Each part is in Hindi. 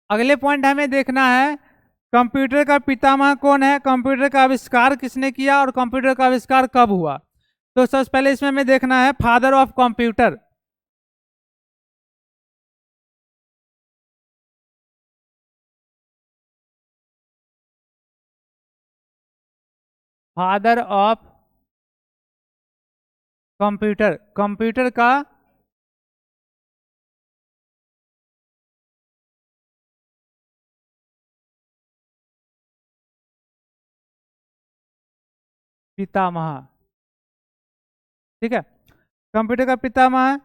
अगले पॉइंट हमें देखना है कंप्यूटर का पितामह कौन है, कंप्यूटर का आविष्कार किसने किया और कंप्यूटर का आविष्कार कब हुआ। तो सबसे पहले इसमें हमें देखना है father of computer. Father of computer, computer का पितामह, ठीक है, कंप्यूटर का पितामह।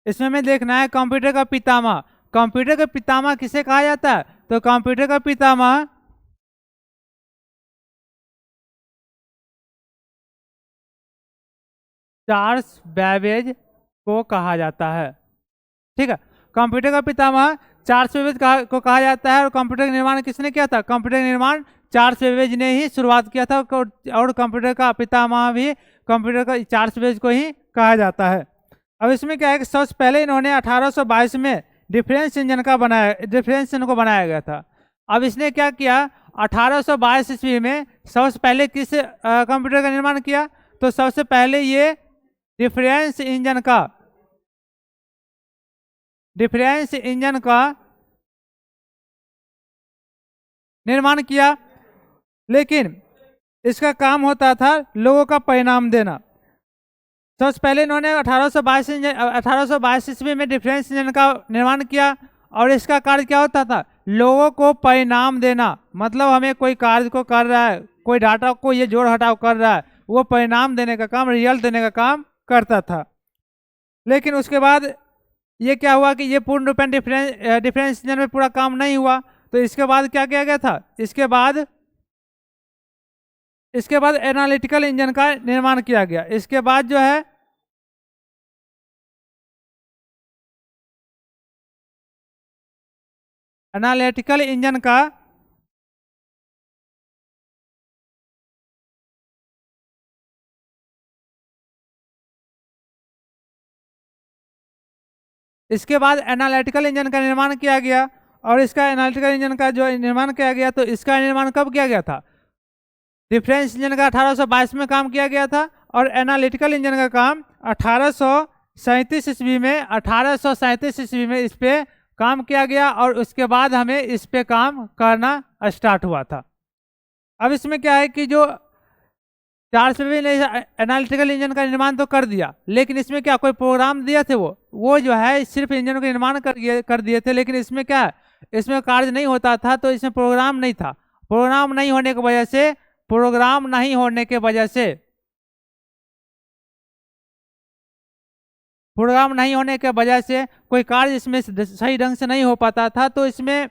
इसमें हमें देखना है कंप्यूटर का पितामह, कंप्यूटर का पितामह किसे कहा जाता है, तो कंप्यूटर का पितामह चार्ल्स बैबेज को कहा जाता है, ठीक है। कंप्यूटर का पितामह चार्ल्स बेबेज को कहा जाता है। और कंप्यूटर का निर्माण किसने किया था, कंप्यूटर का निर्माण चार्ल्स बेबेज ने ही शुरुआत किया था। और कंप्यूटर का पितामह भी कंप्यूटर का चार्ल्स बेबेज को ही कहा जाता है। अब इसमें क्या है कि सबसे पहले इन्होंने 1822 में डिफरेंस इंजन को बनाया गया था। अब इसने क्या किया, 1822 ईस्वी में सबसे पहले किस कंप्यूटर का निर्माण किया, तो सबसे पहले ये डिफरेंस इंजन का निर्माण किया। लेकिन इसका काम होता था लोगों का परिणाम देना। सबसे पहले इन्होंने 1822 ईस्वी में डिफरेंस इंजन का निर्माण किया। और इसका कार्य क्या होता था, लोगों को परिणाम देना। मतलब हमें कोई कार्य को कर रहा है, कोई डाटा को ये जोड़ हटाव कर रहा है, वो परिणाम देने का काम, रिजल्ट देने का काम करता था। लेकिन उसके बाद ये क्या हुआ कि ये पूर्ण रूपेण डिफरेंस इंजन में पूरा काम नहीं हुआ। तो इसके बाद क्या किया गया था, इसके बाद एनालिटिकल इंजन का निर्माण किया गया। इसके बाद जो है एनालिटिकल इंजन का इसके बाद एनालिटिकल इंजन का निर्माण किया गया। और इसका एनालिटिकल इंजन का जो निर्माण किया गया, तो इसका निर्माण कब किया गया था, डिफरेंस इंजन का 1822 में काम किया गया था। और एनालिटिकल इंजन का काम 1837 ईस्वी में इस पे काम किया गया। और उसके बाद हमें इस पे काम करना स्टार्ट हुआ था। अब इसमें क्या है कि जो चार्ल्स बेबेज ने एनालिटिकल इंजन का निर्माण तो कर दिया, लेकिन इसमें क्या कोई प्रोग्राम दिए थे, वो जो है सिर्फ इंजन का निर्माण कर दिए थे। लेकिन इसमें क्या है, इसमें कार्य नहीं होता था, तो इसमें प्रोग्राम नहीं था। प्रोग्राम नहीं होने की वजह से कोई कार्य इसमें सही ढंग से नहीं हो पाता था। तो इसमें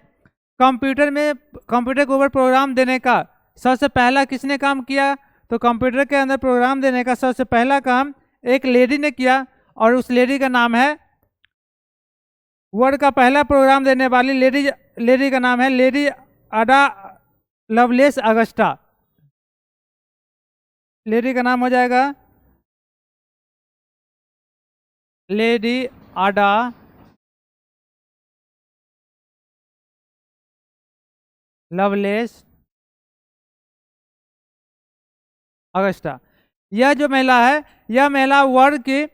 कंप्यूटर के ऊपर प्रोग्राम देने का सबसे पहला किसने काम किया, तो कंप्यूटर के अंदर प्रोग्राम देने का सबसे पहला काम एक लेडी ने किया। और उस लेडी का नाम है, वर्ड का पहला प्रोग्राम देने वाली लेडी का नाम है लेडी अडा लवलेस अगस्टा। लेडी का नाम हो जाएगा लेडी अडा लवलेस अगस्टा। यह जो महिला है, यह महिला वर्ल्ड की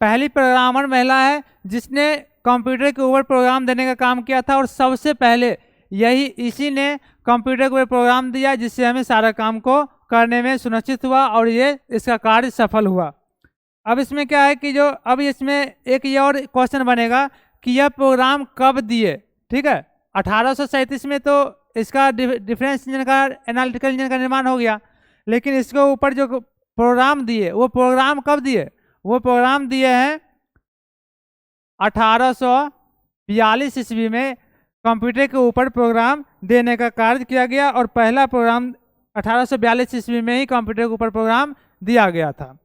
पहली प्रोग्रामर महिला है जिसने कंप्यूटर के ऊपर प्रोग्राम देने का काम किया था। और सबसे पहले इसी ने कंप्यूटर के ऊपर प्रोग्राम दिया, जिससे हमें सारा काम को करने में सुनिश्चित हुआ और ये इसका कार्य सफल हुआ। अब इसमें क्या है कि जो अब इसमें एक ये और क्वेश्चन बनेगा कि यह प्रोग्राम कब दिए। ठीक है, 1837 में तो इसका डिफरेंस इंजन का एनालिटिकल इंजन का निर्माण हो गया, लेकिन इसके ऊपर जो प्रोग्राम दिए वो प्रोग्राम कब दिए? वो प्रोग्राम दिए हैं 1842 ईस्वी में कंप्यूटर के ऊपर प्रोग्राम देने का कार्य किया गया, और पहला प्रोग्राम 1842 ईस्वी में ही कंप्यूटर के ऊपर प्रोग्राम दिया गया था।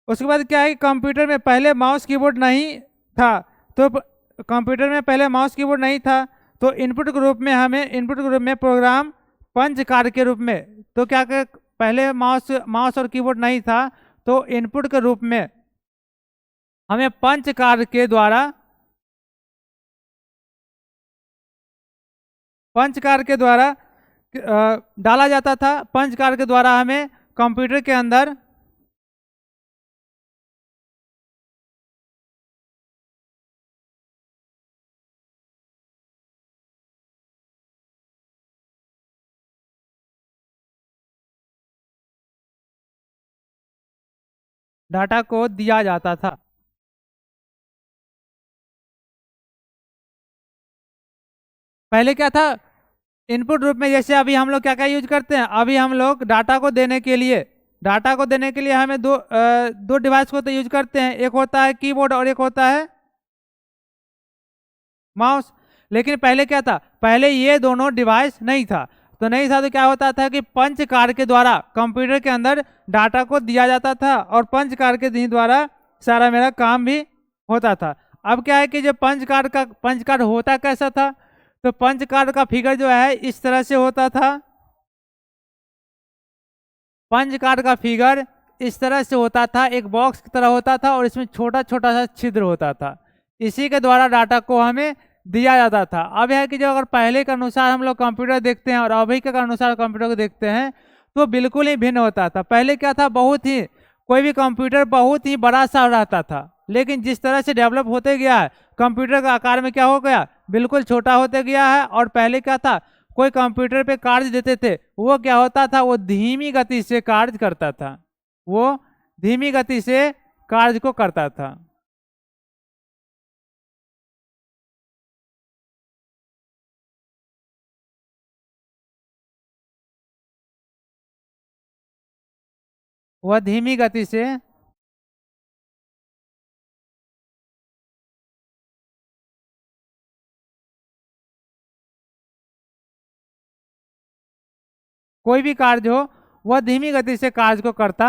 उसके बाद क्या है कि कंप्यूटर में पहले माउस कीबोर्ड नहीं था, तो कंप्यूटर में पहले माउस कीबोर्ड नहीं था, तो इनपुट के रूप में हमें इनपुट के रूप में प्रोग्राम पंच कार्य के रूप में, तो क्या कर पहले माउस और कीबोर्ड नहीं था, तो इनपुट के रूप में हमें पंच कार्य के द्वारा डाला जाता था। पंच कार्य के द्वारा हमें कंप्यूटर के अंदर डाटा को दिया जाता था। पहले क्या था, इनपुट रूप में जैसे अभी हम लोग क्या क्या यूज करते हैं, अभी हम लोग डाटा को देने के लिए हमें दो डिवाइस को तो यूज करते हैं, एक होता है कीबोर्ड और एक होता है माउस। लेकिन पहले क्या था, पहले ये दोनों डिवाइस नहीं था, तो क्या होता था कि पंच कार्य के द्वारा कंप्यूटर के अंदर डाटा को दिया जाता था, और पंच कार्य के द्वारा सारा मेरा काम भी होता था। अब क्या है कि जो पंच कार्य होता कैसा था, तो पंच कार्य का फिगर जो है इस तरह से होता था। पंच कार्य का फिगर इस तरह से होता था, एक बॉक्स की तरह होता था, और इसमें छोटा छोटा सा छिद्र होता था, इसी के द्वारा डाटा को हमें दिया जाता था। अब है कि जो अगर पहले के अनुसार हम लोग कंप्यूटर देखते हैं और अभी के अनुसार कंप्यूटर को देखते हैं, तो बिल्कुल ही भिन्न होता था। पहले क्या था, कोई भी कंप्यूटर बहुत ही बड़ा सा रहता था, लेकिन जिस तरह से डेवलप होते गया है, कंप्यूटर का आकार में क्या हो गया, बिल्कुल छोटा होते गया है। और पहले क्या था, कोई कंप्यूटर पे कार्य देते थे, वो क्या होता था, वो धीमी गति से कार्य करता था, वो धीमी गति से कार्य को करता था। वह धीमी गति से कोई भी कार्य हो, वह धीमी गति से कार्य को करता।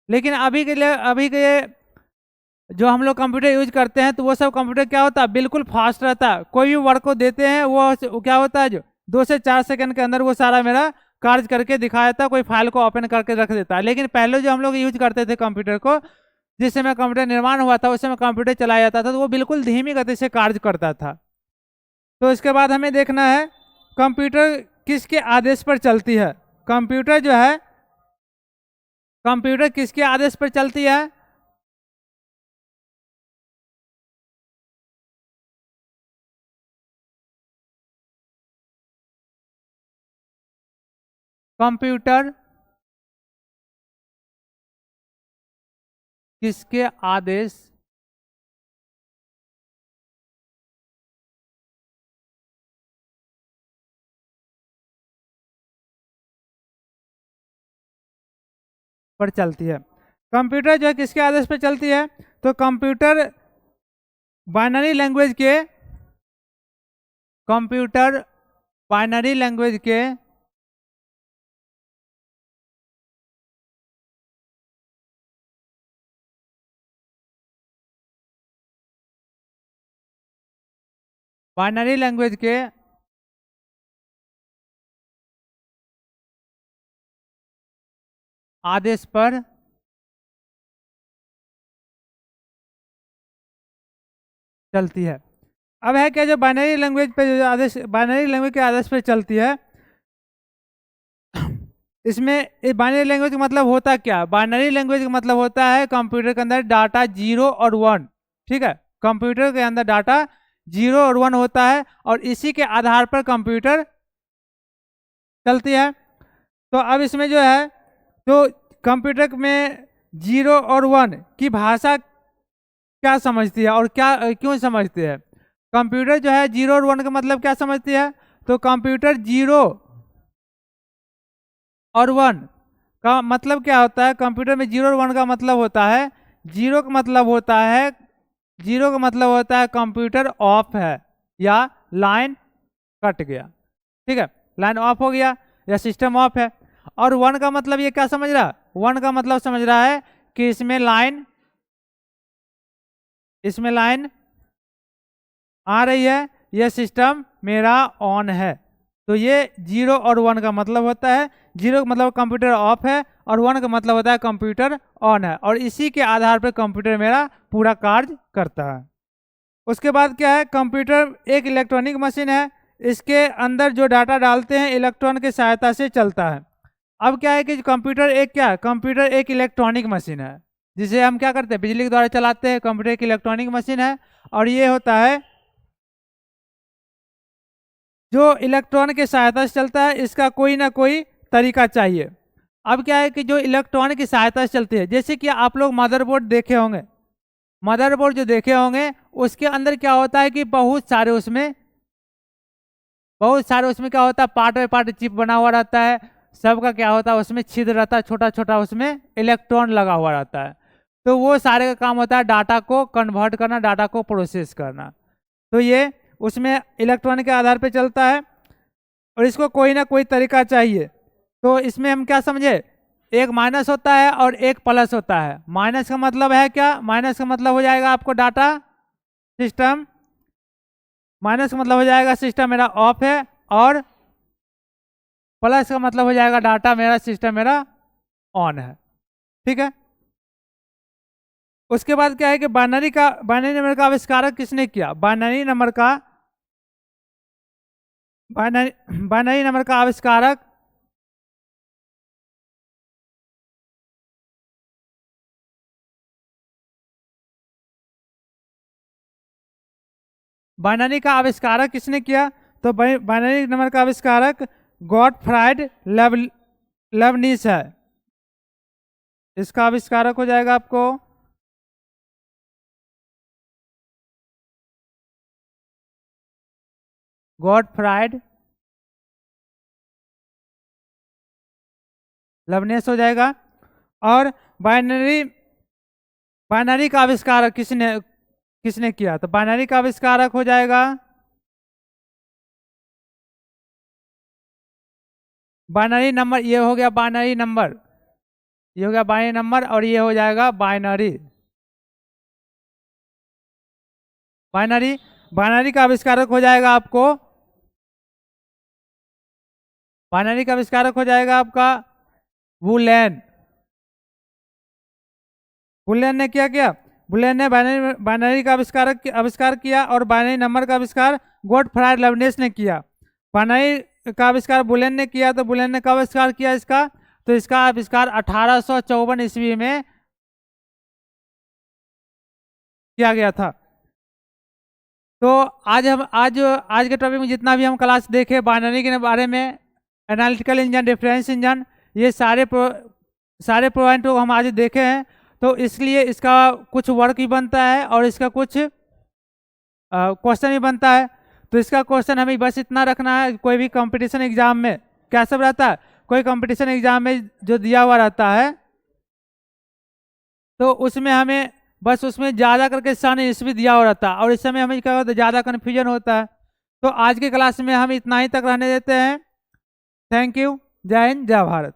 लेकिन अभी के जो हम लोग कंप्यूटर यूज करते हैं, तो वो सब कंप्यूटर क्या होता है, बिल्कुल फास्ट रहता है। कोई भी वर्क को देते हैं, वो क्या होता है, जो 2 से 4 सेकंड के अंदर वो सारा मेरा कार्य करके दिखा देता है, कोई फाइल को ओपन करके रख देता है। लेकिन पहले जो हम लोग यूज करते थे कंप्यूटर को, जिस समय कंप्यूटर निर्माण हुआ था, उस समय कंप्यूटर चलाया जाता था, तो वो बिल्कुल धीमी गति से कार्य करता था। तो इसके बाद हमें देखना है कंप्यूटर किसके आदेश पर चलती है। कंप्यूटर जो है, कंप्यूटर किसके आदेश पर चलती है, कंप्यूटर किसके आदेश पर चलती है। कंप्यूटर जो है किसके आदेश पर चलती है, तो कंप्यूटर बाइनरी लैंग्वेज के कंप्यूटर बाइनरी लैंग्वेज के बाइनरी लैंग्वेज के आदेश पर चलती है। अब है क्या, जो बाइनरी लैंग्वेज पे जो आदेश, बाइनरी लैंग्वेज के आदेश पे चलती है, इसमें बाइनरी लैंग्वेज का मतलब होता क्या, बाइनरी लैंग्वेज का मतलब होता है कंप्यूटर के अंदर डाटा 0 और 1। ठीक है, कंप्यूटर के अंदर डाटा 0 और 1 होता है और इसी के आधार पर कंप्यूटर चलती है। तो अब इसमें जो है तो कंप्यूटर में 0 और 1 की भाषा क्या समझती है और क्या क्यों समझती है? कंप्यूटर जो है 0 और 1 का मतलब क्या समझती है? तो कंप्यूटर 0 और 1 का मतलब क्या होता है? कंप्यूटर में 0 और 1 का मतलब होता है, 0 का मतलब होता है, 0 का मतलब होता है कंप्यूटर ऑफ है या लाइन कट गया, ठीक है, लाइन ऑफ हो गया या सिस्टम ऑफ है। और 1 का मतलब ये क्या समझ रहा है? 1 का मतलब समझ रहा है कि इसमें लाइन आ रही है, यह सिस्टम मेरा ऑन है। तो ये 0 और 1 का मतलब होता है। 0 का मतलब कंप्यूटर ऑफ है और 1 का मतलब होता है कंप्यूटर ऑन है, और इसी के आधार पर कंप्यूटर मेरा पूरा कार्य करता है। उसके बाद क्या है? कंप्यूटर एक इलेक्ट्रॉनिक मशीन है, इसके अंदर जो डाटा डालते हैं इलेक्ट्रॉन की सहायता से चलता है। अब क्या है कि कंप्यूटर एक इलेक्ट्रॉनिक मशीन है जिसे हम क्या करते हैं? बिजली के द्वारा चलाते हैं। कंप्यूटर एक इलेक्ट्रॉनिक मशीन है और ये होता है जो इलेक्ट्रॉन की सहायता से चलता है, इसका कोई ना कोई तरीका चाहिए। अब क्या है कि जो इलेक्ट्रॉन की सहायता से चलती है, जैसे कि आप लोग मदरबोर्ड देखे होंगे, मदरबोर्ड जो देखे होंगे उसके अंदर क्या होता है कि बहुत सारे उसमें क्या होता है, पार्ट बाय पार्ट चिप बना हुआ रहता है। सबका क्या होता है, उसमें छिद्र रहता है, छोटा छोटा उसमें इलेक्ट्रॉन लगा हुआ रहता है। तो वो सारे का काम होता है डाटा को कन्वर्ट करना, डाटा को प्रोसेस करना। तो ये उसमें इलेक्ट्रॉन के आधार पर चलता है और इसको कोई ना कोई तरीका चाहिए। तो इसमें हम क्या समझे? एक माइनस होता है और एक प्लस होता है। माइनस का मतलब है क्या? माइनस का मतलब हो जाएगा आपको डाटा सिस्टम, माइनस का मतलब हो जाएगा सिस्टम मेरा ऑफ है, और प्लस का मतलब हो जाएगा डाटा मेरा सिस्टम मेरा ऑन है, ठीक है। उसके बाद क्या है कि बाइनरी नंबर का आविष्कारक किसने किया? बाइनरी नंबर का आविष्कारक किसने किया? तो बाइनरी नंबर का आविष्कारक गॉटफ्राइड लेबनिज है। इसका आविष्कारक हो जाएगा आपको गॉटफ्राइड लेबनिज हो जाएगा। और बाइनरी का आविष्कारक किसने किया? तो बाइनरी का आविष्कारक हो जाएगा बाइनरी नंबर। ये हो गया बाइनरी नंबर, ये हो गया बाइनरी नंबर, और ये हो जाएगा बाइनरी का आविष्कारक हो जाएगा आपको, बाइनरी का आविष्कारक हो जाएगा आपका वुलेन। वुलेन ने क्या किया? वुलेन ने बाइनरी का आविष्कार किया और बाइनरी नंबर का आविष्कार गॉटफ्राइड लेबनिज ने किया। बाइनरी का आविष्कार बुलेन ने किया। तो बुलेन ने कब आविष्कार किया इसका? तो इसका आविष्कार 1854 ईस्वी में किया गया था। तो आज के टॉपिक में जितना भी हम क्लास देखे बाइनरी के बारे में, एनालिटिकल इंजन, डिफरेंस इंजन, ये सारे पॉइंट को हम आज देखे हैं। तो इसलिए इसका कुछ वर्क भी बनता है और इसका कुछ क्वेश्चन भी बनता है। तो इसका क्वेश्चन हमें बस इतना रखना है, कोई भी कंपटीशन एग्जाम में क्या सब रहता है, कोई कंपटीशन एग्जाम में जो दिया हुआ रहता है तो उसमें हमें बस उसमें ज़्यादा करके सन ईस्वी दिया हुआ रहता है और इस समय हमें क्या होता है, ज़्यादा कन्फ्यूजन होता है। तो आज की क्लास में हम इतना ही तक रहने देते हैं। Thank you. जय हिंद, जय भारत।